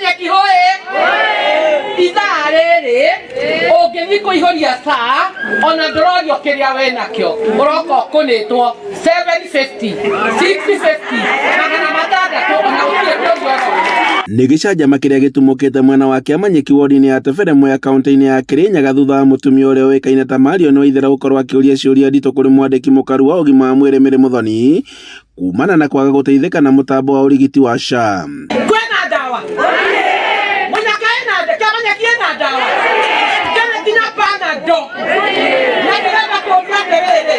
manyeki hoye idare ogethi kuihoria saa ona ndororio kiria we nakio uroko kunitwo 750 650 magana matandatu ona utie nĩ gĩcanjama kĩrĩa gĩtumũkĩte mwena wa Kĩamanyeki wodi-inĩ ya Teberemo ya kaunti-inĩ ya Kirinyaga thutha wa mũtumia ũrĩa ũĩkaine ta Marion Waithera gũkorwo akĩũria ciũria nditũ kũrĩ mwandĩki mũkaru wa ũgima wa mwĩrĩ Mary Muthoni kumana na kwaga gũteithĩka na mũtambo wa ũrigiti wa SHA. Kwena dawa Munyaka ena Kĩamanyeki ena dawa kene kinya Panado na ndĩrenda kũria atĩrĩrĩ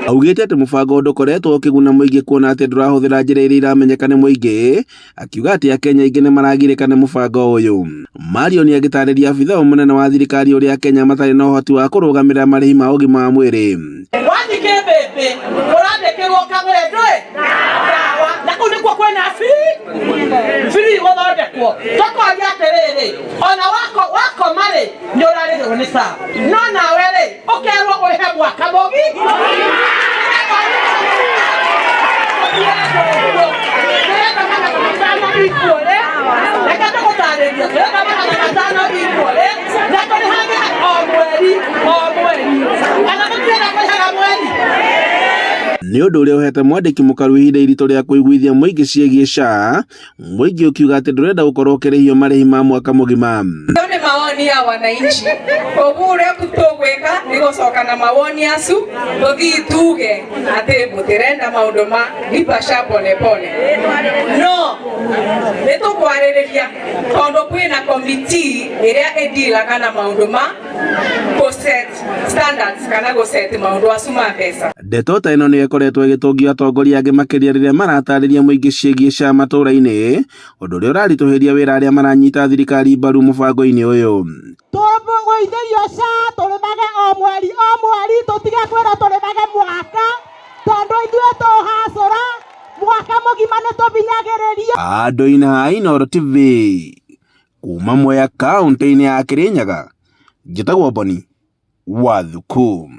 augĩte atĩ mũbango ndũkoretwo ũkĩguna mũingĩ kuona atĩ ndũrahũthĩra njĩra iria iramenyeka nĩ mũingĩ, akiuga atĩ Akenya aingĩ nĩ maragirĩka nĩ mũbango ũyũ. Marion agĩtarĩria abithaa mũnene wa thirikari ũrĩa Akenya matarĩ na ũhoti wa kũrũgamĩrĩra marĩhi ma ũgima wa mwĩrĩ. Wathike mbembe ũrandĩkĩrwo kagũre ndũĩ dawa na kũu nĩkuo kwĩna free gũthondekwo tũkoria atĩrĩrĩ ona wako marĩ nĩ ũrarĩhwo nĩ SHA no nawe rĩ ũkerwo ũrĩhe mwaka mũgi nĩ ũndũ ũrĩa ũhete mwandĩki mũkaru ihinda iritũ rĩa kũiguithia mũingĩ ciĩgiĩ SHA, mũingĩ ũkiuga atĩ ndũrenda gũkorwo ũkĩrĩhio marĩhi ma mwaka mũgima. Nĩ mawoni ya wananchi ũguo kutogweka nĩ gũcoka na mawoni acu tũthiĩ tuge atĩ mũtirenda maũndũ ma lipa SHA pole pole no nĩ tũkwarĩrĩria tondũ kwĩna committee ĩrĩa ĩdilaga na maũndũ ma set standards kana gũset maũndũ acu ma mbeca. Ndeto ta ĩno nĩ ĩkoretwo ĩgĩtũngia atongoria angĩ makĩria rĩrĩa maratarĩria mũingĩ ciĩgiĩ SHA matũũra-inĩ, ũndũ ũrĩa ũraritũhĩria wĩra arĩa maranyita thirikari mbaru mũbango-inĩ ũyũ. Tũgũithĩrio SHA tũrĩmage o mweri tũtige kwĩrwo tũrĩmage mwaka tondũ ithuĩ tũhacũra mwaka mũgima nĩ tũbinyagĩrĩrio. Andũ-inĩ a Inooro TV kuma Mwea kaunti-inĩ ya Kirinyaga, njĩtagwo Boni Wathuku.